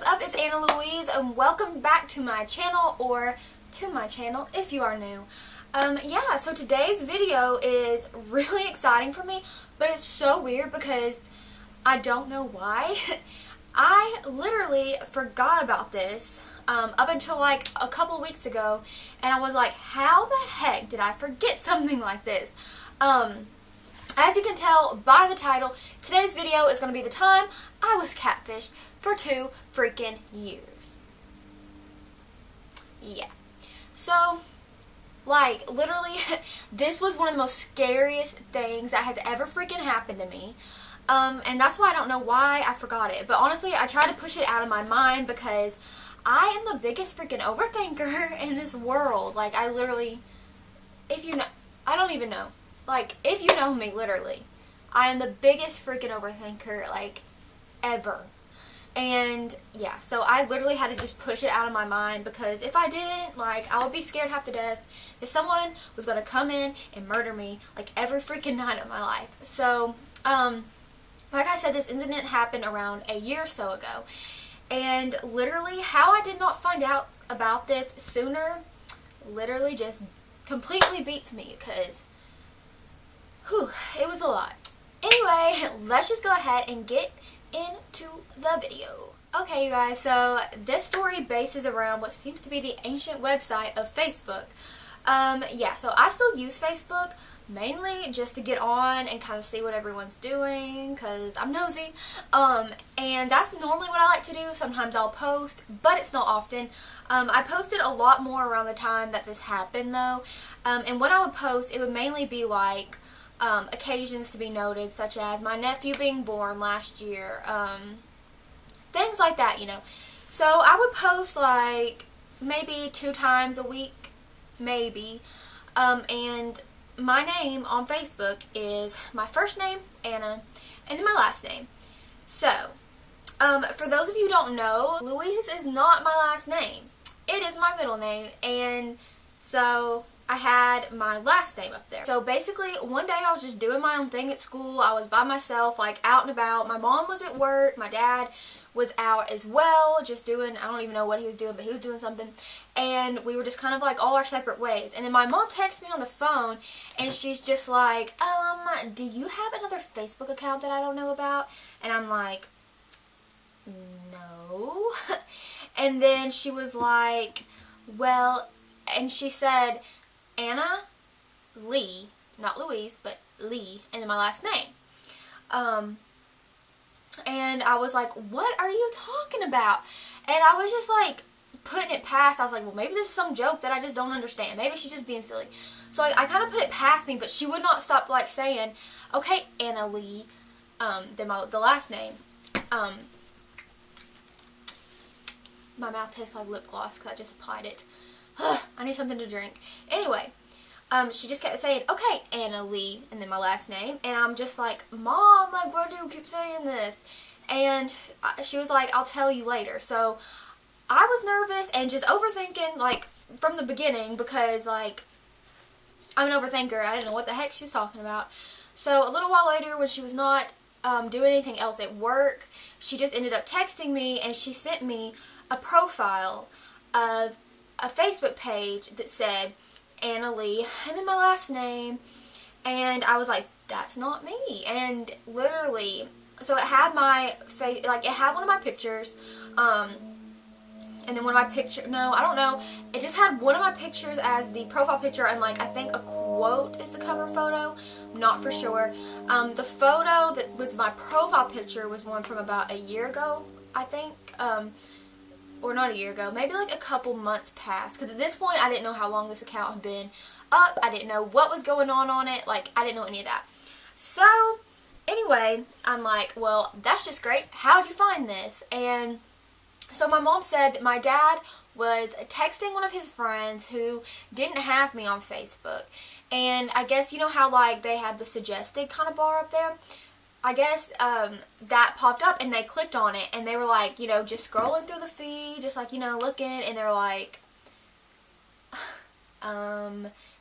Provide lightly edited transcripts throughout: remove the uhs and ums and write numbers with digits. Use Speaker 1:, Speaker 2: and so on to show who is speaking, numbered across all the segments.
Speaker 1: what's up? It's ItsAnnaLouise and welcome back to my channel, or to my channel if you are new. Yeah, so today's video is really exciting for me, but it's so weird because I don't know why. I literally forgot about this up until like a couple weeks ago, and I was like, how the heck did I forget something like this? As you can tell by the title, today's video is going to be the time I was catfished for 2 freaking years. Yeah. So, like, literally, this was one of the most scariest things that has ever freaking happened to me. And that's why I don't know why I forgot it. But honestly, I tried to push it out of my mind because I am the biggest freaking overthinker in this world. Like, I literally, if you know, I don't even know. Like, if you know me, literally, I am the biggest freaking overthinker, like, ever. And, yeah, so I literally had to just push it out of my mind because if I didn't, like, I would be scared half to death if someone was going to come in and murder me, like, every freaking night of my life. So, like I said, this incident happened around a year or so ago. And literally, how I did not find out about this sooner literally just completely beats me because whew, it was a lot. Anyway, let's just go ahead and get into the video. Okay, you guys, so this story bases around what seems to be the ancient website of Facebook. Yeah, so I still use Facebook, mainly just to get on and kind of see what everyone's doing, because I'm nosy. And that's normally what I like to do. Sometimes I'll post, but it's not often. I posted a lot more around the time that this happened, though. And when I would post, it would mainly be like occasions to be noted, such as my nephew being born last year, things like that, you know. So I would post like maybe 2 times a week, maybe, and my name on Facebook is my first name, Anna, and then my last name. So, for those of you who don't know, Louise is not my last name. It is my middle name, and so I had my last name up there. So basically, one day I was just doing my own thing at school. I was by myself, like out and about. My mom was at work. My dad was out as well, just doing, I don't even know what he was doing, but he was doing something. And we were just kind of like all our separate ways. And then my mom texts me on the phone, and she's just like, do you have another Facebook account that I don't know about? And I'm like, no. And then she was like, well, and she said, Anna Lee, not Louise, but Lee, and then my last name. And I was like, what are you talking about? And I was just like putting it past. I was like, well, maybe this is some joke that I just don't understand. Maybe she's just being silly. So I kind of put it past me, but she would not stop like saying, okay, Anna Lee, then the last name. My mouth tastes like lip gloss because I just applied it. I need something to drink. Anyway, she just kept saying, okay, Anna Lee, and then my last name. And I'm just like, Mom, like, why do you keep saying this? And she was like, I'll tell you later. So I was nervous and just overthinking, like, from the beginning because, like, I'm an overthinker. I didn't know what the heck she was talking about. So a little while later, when she was not doing anything else at work, she just ended up texting me, and she sent me a profile of a Facebook page that said Anna Lee and then my last name, and I was like, that's not me. And literally, so it had my face, like it had one of my pictures, and then one of my pictures, no, I don't know, it just had one of my pictures as the profile picture, and like I think a quote is the cover photo. I'm not for sure. The photo that was my profile picture was one from about a year ago, I think. Or not a year ago, maybe like a couple months past, because at this point I didn't know how long this account had been up. I didn't know what was going on it, like I didn't know any of that. So anyway, I'm like, well, that's just great. How'd you find this? And so my mom said that my dad was texting one of his friends who didn't have me on Facebook, and I guess you know how like they had the suggested kind of bar up there. I guess that popped up, and they clicked on it, and they were like, you know, just scrolling through the feed, just like, you know, looking, and they're like,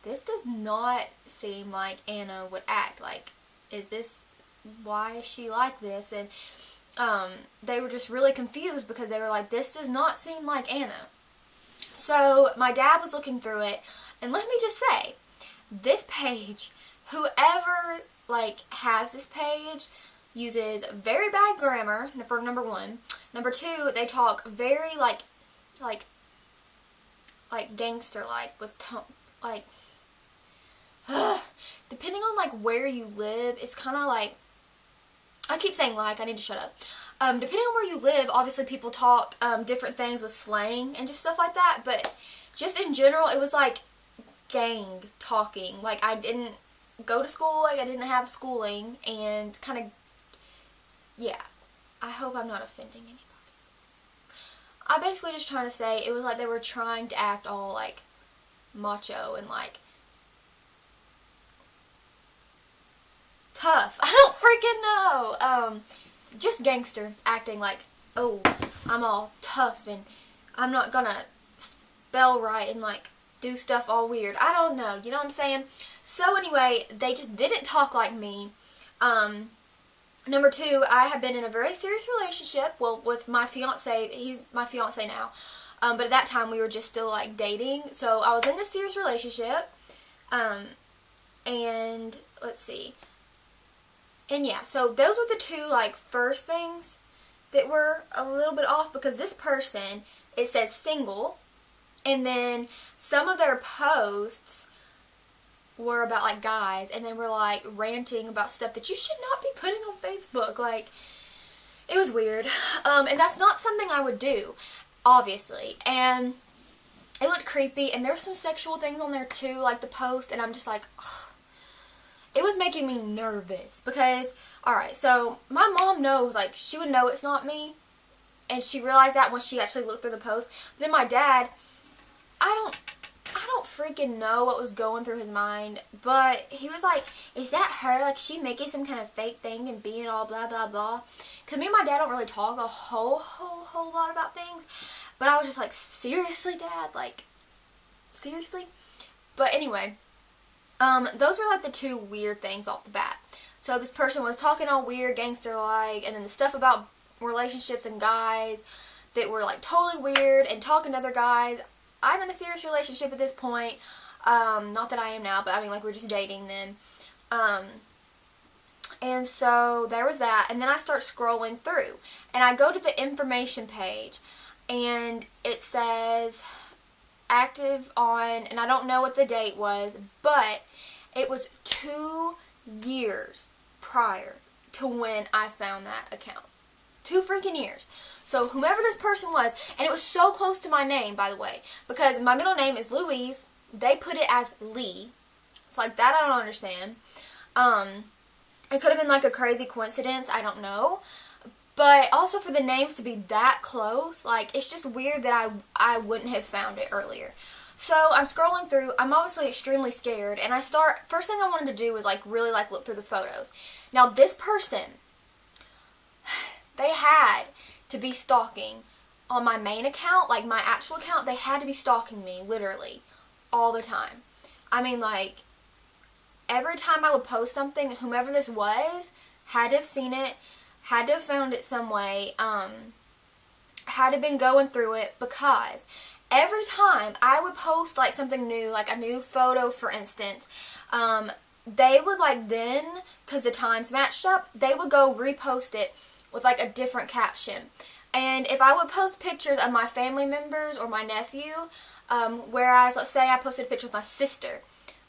Speaker 1: this does not seem like Anna would act. Like, is this why is she like this? And they were just really confused because they were like, this does not seem like Anna. So my dad was looking through it, and let me just say, this page, whoever like has this page uses very bad grammar, for number one. Number two, they talk very like gangster with depending on like where you live, it's kind of like, I keep saying I need to shut up. Depending on where you live, obviously people talk different things with slang and just stuff like that, but just in general, it was like gang talking. Like, I didn't go to school, like I didn't have schooling, and kind of, yeah, I hope I'm not offending anybody. I'm basically just trying to say, it was like they were trying to act all like macho and like tough. I don't freaking know. Just gangster acting like, oh, I'm all tough and I'm not gonna spell right and like do stuff all weird. I don't know, you know what I'm saying? So anyway, they just didn't talk like me. Number two, I have been in a very serious relationship, well, with my fiance. He's my fiance now. But at that time, we were just still like dating. So I was in this serious relationship. And let's see. And yeah, so those were the two like first things that were a little bit off, because this person, it says single, and then some of their posts were about like guys, and they were like ranting about stuff that you should not be putting on Facebook. Like, it was weird. And that's not something I would do, obviously. And it looked creepy, and there's some sexual things on there too, like the post, and I'm just like, ugh. It was making me nervous because, alright, so my mom knows, like, she would know it's not me, and she realized that once she actually looked through the post. But then my dad, I don't freaking know what was going through his mind, but he was like, is that her? Like, is she making some kind of fake thing and being all blah, blah, blah? Because me and my dad don't really talk a whole lot about things, but I was just like, seriously, Dad? Like, seriously? But anyway, those were like the two weird things off the bat. So this person was talking all weird, gangster-like, and then the stuff about relationships and guys that were like totally weird, and talking to other guys. I'm in a serious relationship at this point. Not that I am now, but I mean, like, we're just dating then. And so there was that, and then I start scrolling through, and I go to the information page, and it says active on, and I don't know what the date was, but it was 2 years prior to when I found that account. 2 freaking years. So whomever this person was, and it was so close to my name, by the way, because my middle name is Louise. They put it as Lee. So like that, I don't understand. It could have been like a crazy coincidence, I don't know. But also for the names to be that close, like, it's just weird that I wouldn't have found it earlier. So I'm scrolling through. I'm obviously extremely scared, and first thing I wanted to do was like really like look through the photos. Now this person, they had to be stalking on my main account, like my actual account. They had to be stalking me literally all the time. I mean, like, every time I would post something, whomever this was had to have seen it, had to have found it some way, had to have been going through it, because every time I would post like something new, like a new photo for instance, they would like then, because the times matched up, they would go repost it with like a different caption. And if I would post pictures of my family members or my nephew, whereas let's say I posted a picture with my sister,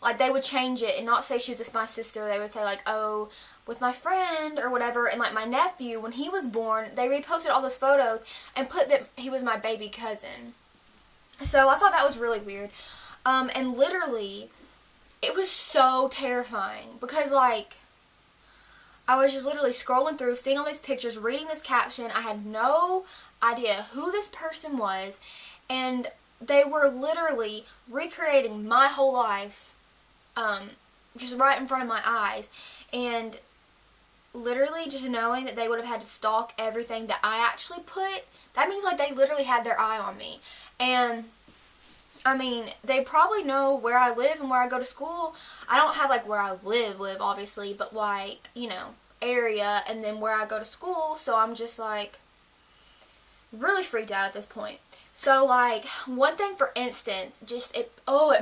Speaker 1: like they would change it and not say she was just my sister. They would say like, oh, with my friend or whatever. And like my nephew, when he was born, they reposted all those photos and put that he was my baby cousin. So I thought that was really weird. And literally, it was so terrifying because like, I was just literally scrolling through, seeing all these pictures, reading this caption. I had no idea who this person was, and they were literally recreating my whole life, just right in front of my eyes. And literally just knowing that they would have had to stalk everything that I actually put, that means like they literally had their eye on me. And I mean, they probably know where I live and where I go to school. I don't have like where I live obviously, but like, you know, area and then where I go to school, so I'm just like really freaked out at this point. So like one thing for instance, it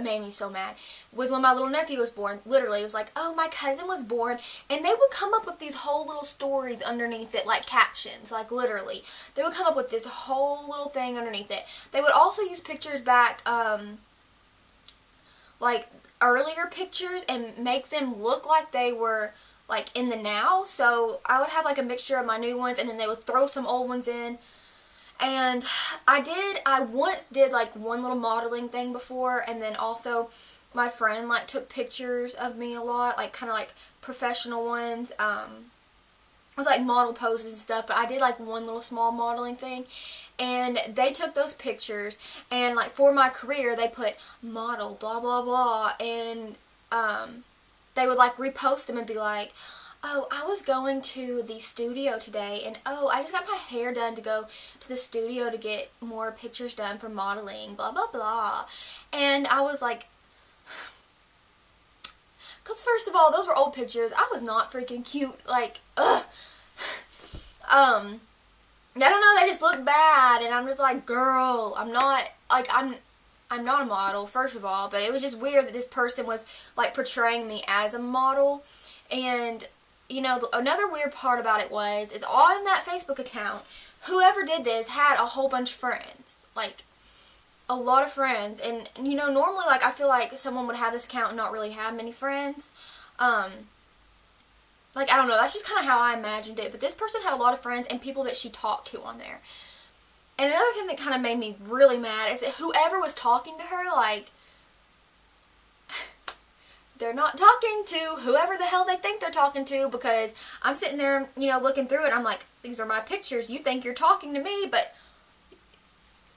Speaker 1: made me so mad, was when my little nephew was born. Literally it was like, oh, my cousin was born, and they would come up with these whole little stories underneath it, like captions, like literally they would come up with this whole little thing underneath it. They would also use pictures back, like earlier pictures, and make them look like they were like in the now. So I would have like a mixture of my new ones, and then they would throw some old ones in. And I once did like one little modeling thing before, and then also my friend like took pictures of me a lot, like kind of like professional ones, with like model poses and stuff. But I did like one little small modeling thing, and they took those pictures, and like for my career they put model blah blah blah, and they would like repost them and be like, oh, I was going to the studio today, and oh, I just got my hair done to go to the studio to get more pictures done for modeling, blah, blah, blah. And I was like, because first of all, those were old pictures. I was not freaking cute. Like, ugh. I don't know, they just look bad, and I'm just like, girl, I'm not a model, first of all, but it was just weird that this person was like portraying me as a model. And you know, another weird part about it is on that Facebook account, whoever did this had a whole bunch of friends, like a lot of friends. And you know, normally like I feel like someone would have this account and not really have many friends. Like I don't know, that's just kind of how I imagined it. But this person had a lot of friends and people that she talked to on there. And another thing that kind of made me really mad is that whoever was talking to her, like, they're not talking to whoever the hell they think they're talking to, because I'm sitting there, you know, looking through it. I'm like, these are my pictures. You think you're talking to me, but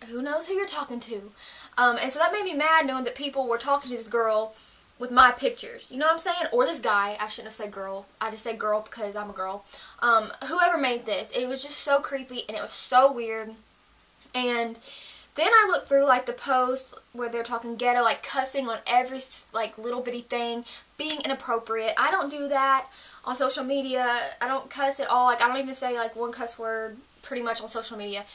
Speaker 1: who knows who you're talking to? And so that made me mad, knowing that people were talking to this girl with my pictures. You know what I'm saying? Or this guy. I shouldn't have said girl. I just said girl because I'm a girl. Whoever made this, it was just so creepy and it was so weird. And then I looked through like the posts where they're talking ghetto, like cussing on every like little bitty thing, being inappropriate. I don't do that on social media. I don't cuss at all. Like I don't even say like one cuss word pretty much on social media.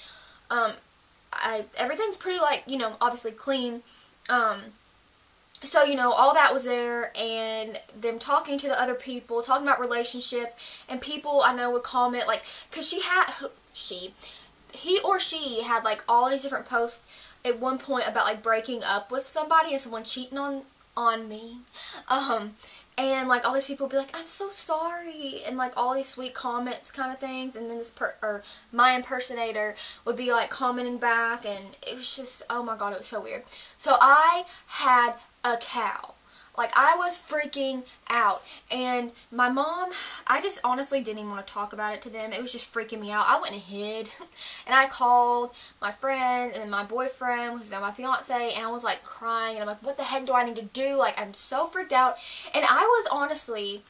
Speaker 1: Everything's pretty, like, you know, obviously clean. So, you know, all that was there, and them talking to the other people, talking about relationships, and people I know would comment, like, because he or she had, like, all these different posts at one point about, like, breaking up with somebody and someone cheating on me. And, like, all these people would be like, I'm so sorry, and, like, all these sweet comments kind of things, and then my impersonator would be, like, commenting back, and it was just, oh my god, it was so weird. So I had a cow. Like, I was freaking out, and my mom, I just honestly didn't even want to talk about it to them. It was just freaking me out. I went and hid, and I called my friend and my boyfriend, who's now my fiance, and I was like crying, and I'm like, what the heck do I need to do? Like, I'm so freaked out, and I was honestly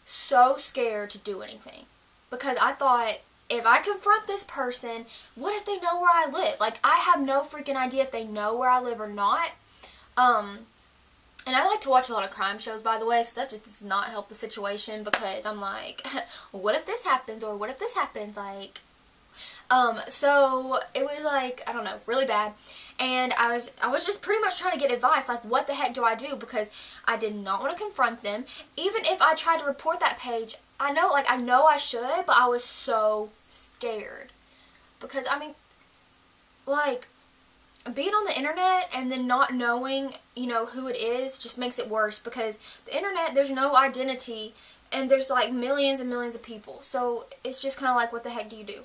Speaker 1: so scared to do anything, because I thought, if I confront this person, what if they know where I live? Like, I have no freaking idea if they know where I live or not. And I like to watch a lot of crime shows, by the way, so that just does not help the situation, because I'm like, what if this happens, or what if this happens, like, so it was like, I don't know, really bad, and I was just pretty much trying to get advice, like, what the heck do I do, because I did not want to confront them. Even if I tried to report that page, I know I should, but I was so scared, because, I mean, like, being on the internet and then not knowing, you know, who it is just makes it worse, because the internet, there's no identity, and there's like millions and millions of people, so it's just kind of like, what the heck do you do?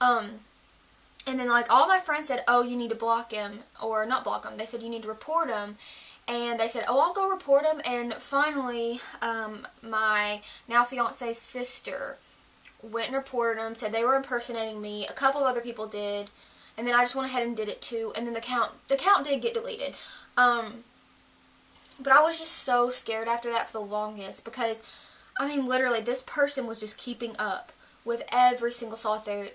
Speaker 1: And then like all my friends said, oh, you need to block him, or not block him, they said you need to report him, and they said, oh, I'll go report him. And finally, my now fiance's sister went and reported him, said they were impersonating me, a couple of other people did. And then I just went ahead and did it too. And then the account did get deleted. But I was just so scared after that for the longest, because, I mean, literally, this person was just keeping up with every single solitary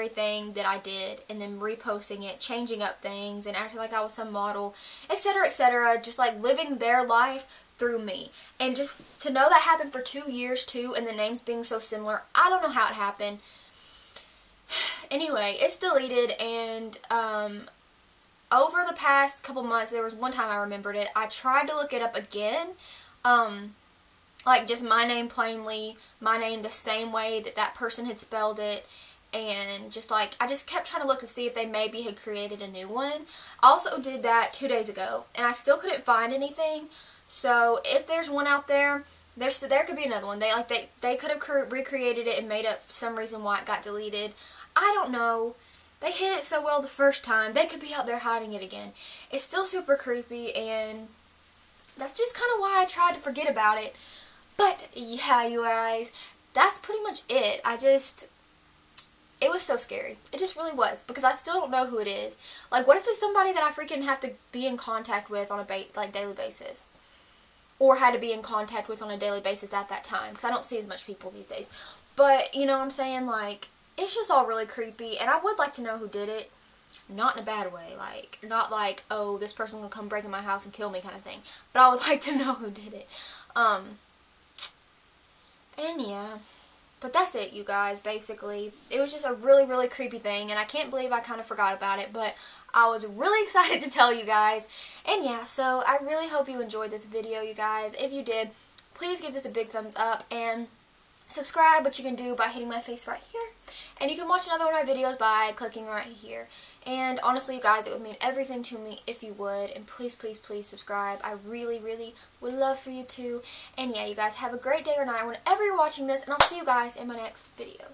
Speaker 1: thing that I did, and then reposting it, changing up things, and acting like I was some model, etc., etc., just like living their life through me. And just to know that happened for 2 years too, and the names being so similar, I don't know how it happened. Anyway, it's deleted, and over the past couple months, there was one time I remembered it. I tried to look it up again, like just my name plainly, my name the same way that that person had spelled it, and just like, I just kept trying to look to see if they maybe had created a new one. I also did that 2 days ago, and I still couldn't find anything. So if there's one out there, there could be another one. They could have recreated it and made up some reason why it got deleted. I don't know. They hid it so well the first time. They could be out there hiding it again. It's still super creepy, and that's just kind of why I tried to forget about it. But yeah, you guys, that's pretty much it. It was so scary. It just really was, because I still don't know who it is. Like, what if it's somebody that I freaking have to be in contact with on a daily basis? Or had to be in contact with on a daily basis at that time, because I don't see as much people these days. But, you know what I'm saying? Like, it's just all really creepy, and I would like to know who did it. Not in a bad way. Like, not like, oh, this person will come break in my house and kill me kind of thing. But I would like to know who did it. And yeah. But that's it, you guys, basically. It was just a really, really creepy thing, and I can't believe I kind of forgot about it, but I was really excited to tell you guys. And yeah, so I really hope you enjoyed this video, you guys. If you did, please give this a big thumbs up, and subscribe, which you can do by hitting my face right here. And you can watch another one of my videos by clicking right here. And honestly, you guys, it would mean everything to me if you would. And please, please, please subscribe. I really, really would love for you to. And yeah, you guys, have a great day or night whenever you're watching this. And I'll see you guys in my next video.